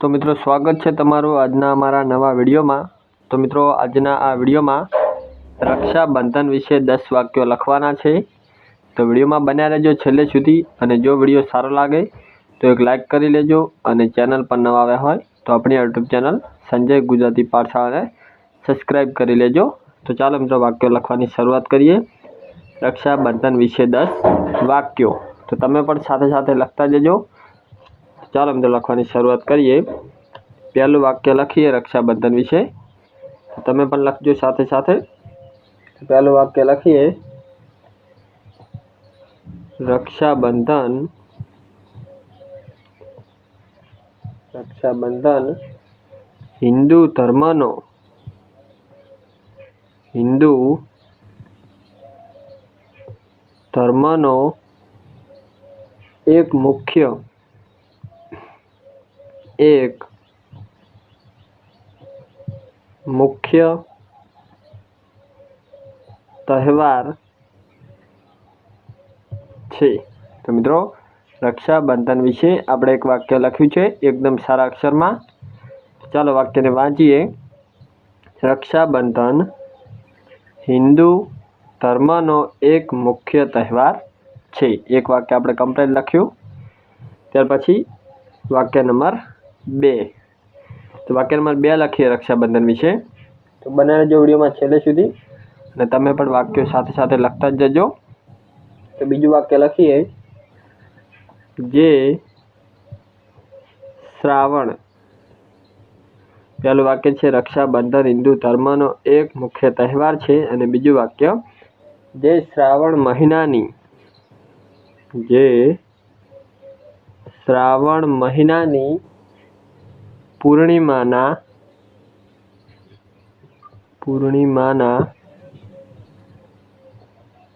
तो मित्रों स्वागत है तमारू आजना अमारा नवा विडियो में। तो मित्रों आजना आ विडियो में रक्षाबंधन विषे 10 वाक्यों लखवाना छे। तो विडियो में बन्या रहेजो छेल्ले सुधी अने जो विडियो सारो लागे तो एक लाइक करी लेजो अने चेनल पर नवा आव्या होय तो अपनी यूट्यूब चेनल संजय गुजराती पाठशाला ने सब्सक्राइब करी लेजो। तो चालो मित्रों वाक्यों लखवानी शरूआत करिए। रक्षाबंधन विषे 10 वाक्यों। तो तमे पण साथे साथे लखता जजो। चालो मित्रों लखवानी शरूआत करिए। पहलू वाक्य लखीए रक्षाबंधन विषे। तमे पण लखजो साथे साथे। पहलू वाक्य लखीए रक्षाबंधन हिंदू धर्मनो एक मुख्य तहेवार छे। तो मित्रों रक्षाबंधन विषे आपणे एक वाक्य लख्युं छे एकदम सारा अक्षर में। चालो वाक्य ने वांचीए। रक्षाबंधन हिंदू धर्मनो एक मुख्य तहेवार छे। एक वाक्य आपणे कम्प्लीट लख्युं। त्यार पछी वाक्य नंबर 2। तो वाक्य नंबर 2 लखीए रक्षाबंधन विषे। तो बने रहिजो विडियो में छेल्ले सुधी अने तमे पण वाक्यो साथे साथे लखता ज जजो। तो बीजું वाक्य लखीए जे श्रावण। पहलू वाक्य छे रक्षाबंधन हिंदू धर्मनो एक मुख्य तहेवार छे अने बीजું वाक्य जे श्रावण महीनानी पूर्णिमाना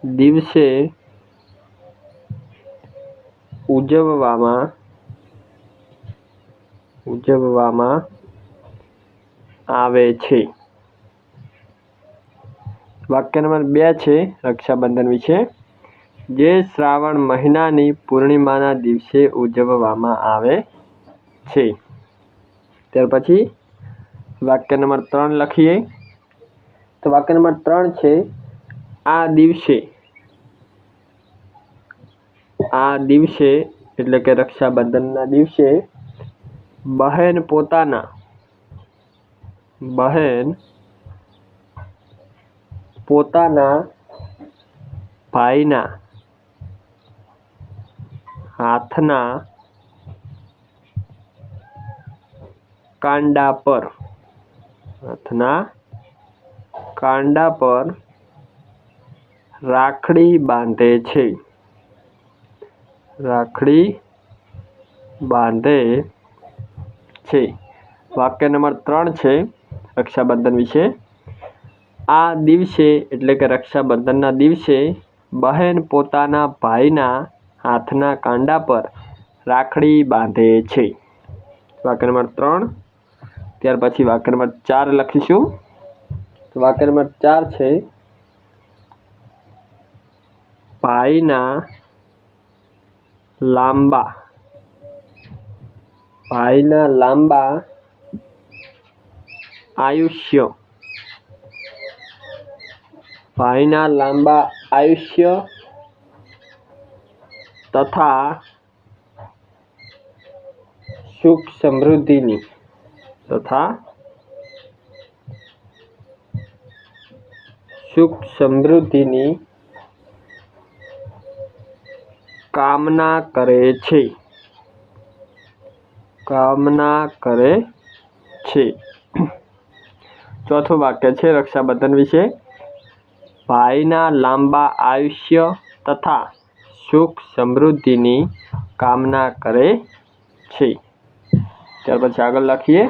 दिवसे उजववामां आवे छे। वाक्य नंबर 2 छे रक्षाबंधन विषे जे श्रावण महीनानी पूर्णिमाना दिवसे उजववामां आवे छे। त्यार पछी वाक्य नंबर 3 लखीए। तो वाक्य नंबर 3 छे आ दिवसे एटले के रक्षाबंधन ना दिवसे बहन पोताना भाईना हाथना कांडा पर राखड़ी बांधे छे। वाक्य नंबर 3 छे रक्षाबंधन विषे आ दिवसे एटले के रक्षाबंधन ना दिवसे बहन पोताना भाईना हाथना कांडा पर राखड़ी बांधे छे। वाक्य नंबर 3। त्यार पछी वाक्य नंबर 4 लखीशुं। तो वाक्य नंबर 4 छे भाईना लांबा आयुष्य तथा सुख समृद्धिनी कामना करे छे। चौथो वाक्य छे रक्षाबंधन विषे भाईना लांबा आयुष्य तथा सुख समृद्धिनी कामना करे छे। त्यार पछी आगळ लखीए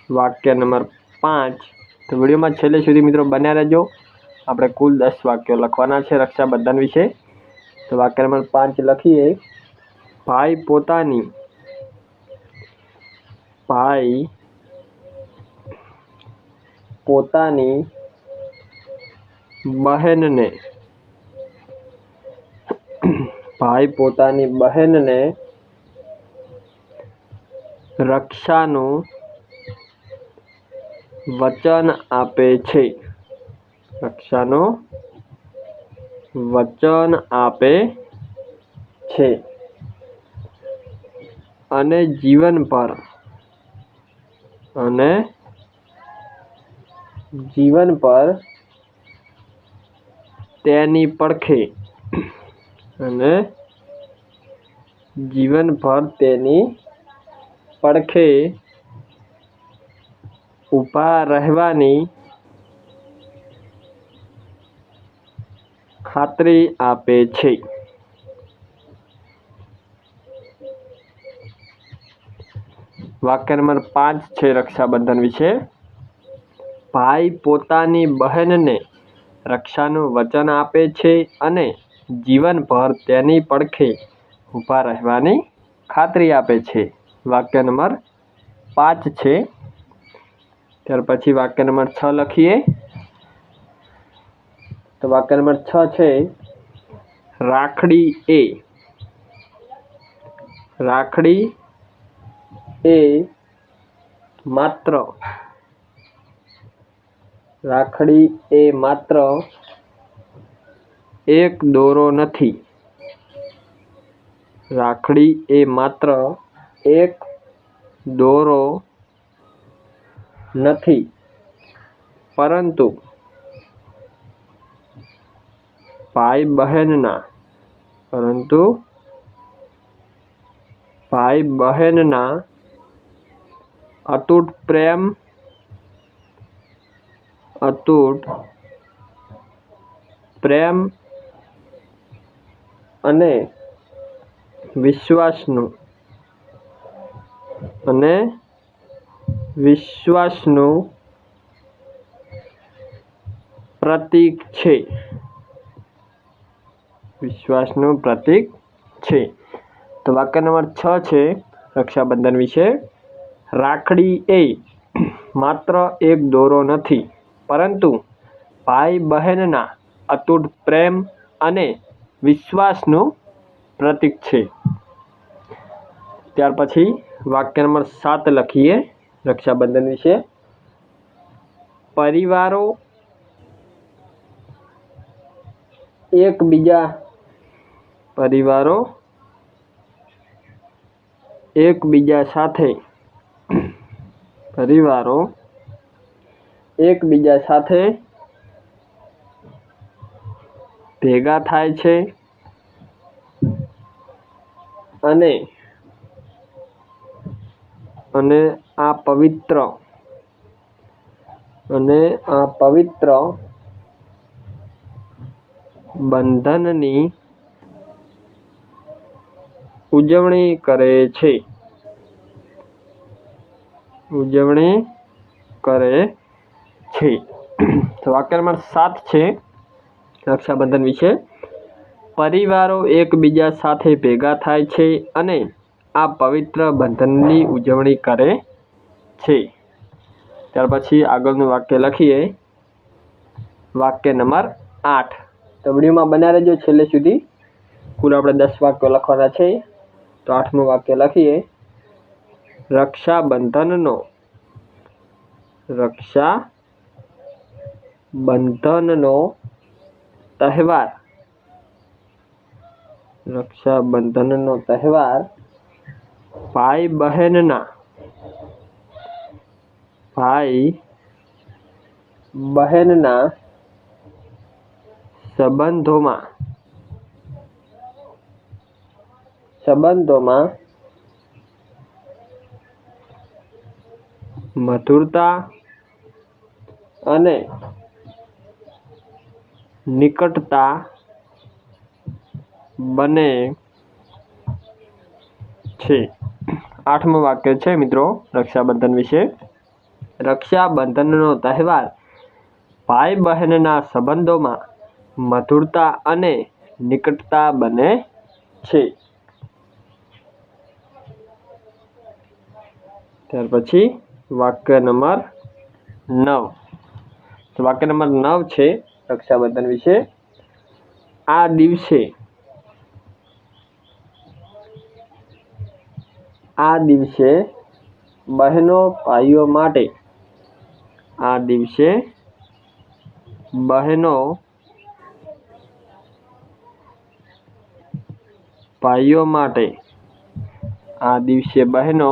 वाक्य नंबर 5। तो विडियो में छेल्ले सुधी मित्रों बन्या रहेजो। आपणे कुल 10 वाक्यों लखवाना छे रक्षाबंधन विषे। तो वाक्य नंबर 5 लखीए भाई पोतानी बहन ने રક્ષાનું વચન આપે છે. રક્ષાનું વચન આપે છે અને જીવન પર તેની પડખે ઊભા રહેવાની ખાતરી આપે છે. વાક્ય નંબર 5 છે રક્ષાબંધન વિશે. ભાઈ પોતાની બહેનને રક્ષાનું વચન આપે છે અને જીવનભર તેની પડખે ઊભા રહેવાની ખાતરી આપે છે. વાક્ય નંબર 5 છે. ત્યાર પછી વાક્ય નંબર 6 લખીએ. તો વાક્ય નંબર 6 છે, રાખડી એ માત્ર એક દોરો નથી. રાખડી એ માત્ર એક દોરો નથી, પરંતુ ભાઈ બહેનના અતૂટ પ્રેમ અને વિશ્વાસનું પ્રતીક છે. તો વાક્ય નંબર 6 છે રક્ષાબંધન વિશે. રાખડી એ માત્ર એક દોરો નથી, પરંતુ ભાઈ બહેનના અતૂટ પ્રેમ અને વિશ્વાસનું પ્રતીક છે. ત્યાર પછી વાક્ય નંબર 7 લખીએ રક્ષાબંધન વિશે. પરિવારો એકબીજા સાથે ભેગા થાય છે અને આ પવિત્ર બંધનની ઉજવણી કરે છે. તો વાક્ય નંબર 7 છે રક્ષાબંધન વિશે. પરિવારો એકબીજા સાથે ભેગા થાય છે અને આ પવિત્ર બંધનની ઉજવણી કરે છે. ત્યાર પછી આગળનું વાક્ય લખીએ. વાક્ય નંબર 8. તો વિડીયોમાં બન્યા રહેજો છેલ્લે સુધી. કુલ આપણે 10 વાક્યો લખવાના છે. તો 8મું વાક્ય લખીએ. રક્ષાબંધનનો તહેવાર ભાઈ બહેનના સંબંધોમાં મધુરતા અને નિકટતા બને છે. 8મું વાક્ય છે મિત્રો રક્ષાબંધન વિશે. રક્ષાબંધનનો તહેવાર ભાઈ બહેનના સંબંધોમાં મધુરતા અને નિકટતા બને છે. ત્યાર પછી વાક્ય નંબર 9. તો વાક્ય નંબર 9 છે રક્ષાબંધન વિશે. આ દિવસે બહેનો ભાઈઓ માટે આ દિવસે બહેનો ભાઈઓ માટે આ દિવસે બહેનો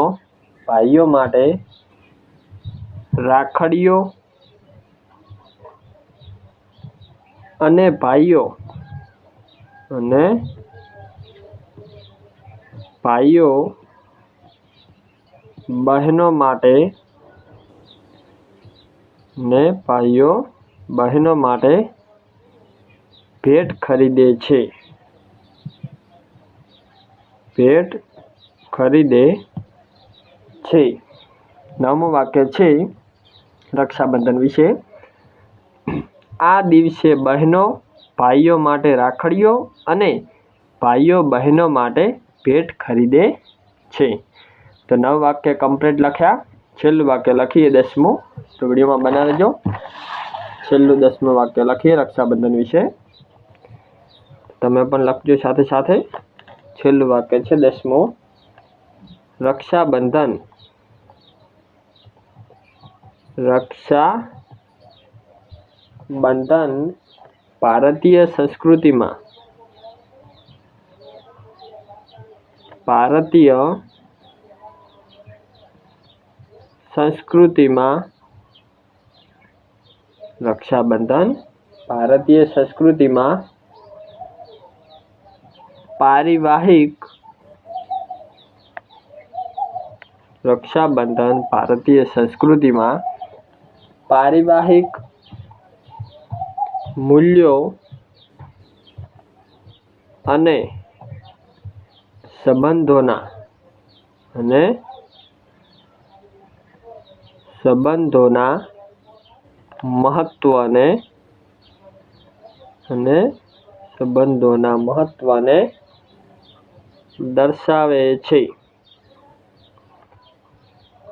ભાઈઓ માટે રાખડીઓ અને ભાઈઓ બહેનો માટે બહેનો માટે ભેટ ખરીદે છે. નવમું વાક્ય છે રક્ષાબંધન વિશે. આ દિવસે બહેનો ભાઈઓ માટે રાખડીઓ અને ભાઈઓ બહેનો માટે ભેટ ખરીદે છે. તો 9 વાક્ય કમ્પ્લીટ લખ્યા. છેલ્લું વાક્ય લખીએ 10મું. તો વિડીયોમાં બના રહેજો. છેલ્લું 10મું વાક્ય લખીએ રક્ષાબંધન વિશે. તમે પણ લખજો સાથે સાથે. છેલ્લું વાક્ય છે 10મું. રક્ષાબંધન ભારતીય સંસ્કૃતિમાં પારિવારિક મૂલ્યો અને સંબંધોના મહત્વને દર્શાવે છે.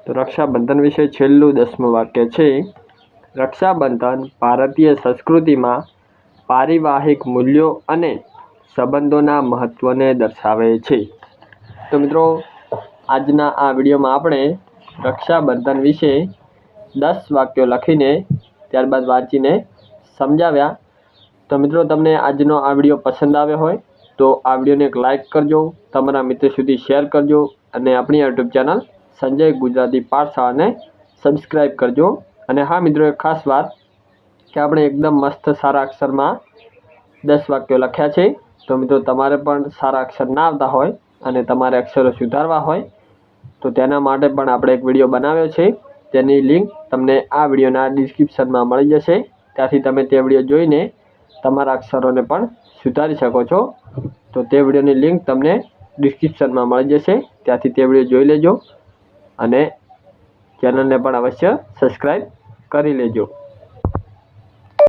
તો રક્ષાબંધન વિશે છેલ્લું 10મું વાક્ય છે. રક્ષાબંધન ભારતીય સંસ્કૃતિમાં પારિવારિક મૂલ્યો અને સંબંધોના મહત્વને દર્શાવે છે. તો મિત્રો આજના આ વિડીયોમાં આપણે રક્ષાબંધન વિશે 10 વાક્યો લખીને ત્યારબાદ વાંચીને સમજાવ્યા. તો મિત્રો તમને આજનો આ વિડીયો પસંદ આવ્યો હોય તો આ વિડીયોને એક લાઇક કરજો, તમારા મિત્રો સુધી શેર કરજો અને આપણી યુટ્યુબ ચેનલ સંજય ગુજરાતી પાઠશાળાને સબસ્ક્રાઈબ કરજો. અને હા મિત્રો, એક ખાસ વાત કે આપણે એકદમ મસ્ત સારા અક્ષરમાં 10 વાક્યો લખ્યા છે. તો મિત્રો તમારે પણ સારા અક્ષર ના આવતા હોય અને તમારે અક્ષરો સુધારવા હોય તો તેના માટે પણ આપણે એક વિડીયો બનાવ્યો છે. તેની લિંક તમને આ વિડીયોના ડિસ્ક્રિપ્શનમાં મળી જશે. ત્યાંથી તમે તે વિડીયો જોઈને તમારા અક્ષરોને પણ સુધારી શકો છો. તો તે વિડીયોની લિંક તમને ડિસ્ક્રિપ્શનમાં મળી જશે. ત્યાંથી તે વિડીયો જોઈ લેજો અને ચેનલને પણ અવશ્ય સબસ્ક્રાઈબ કરી લેજો.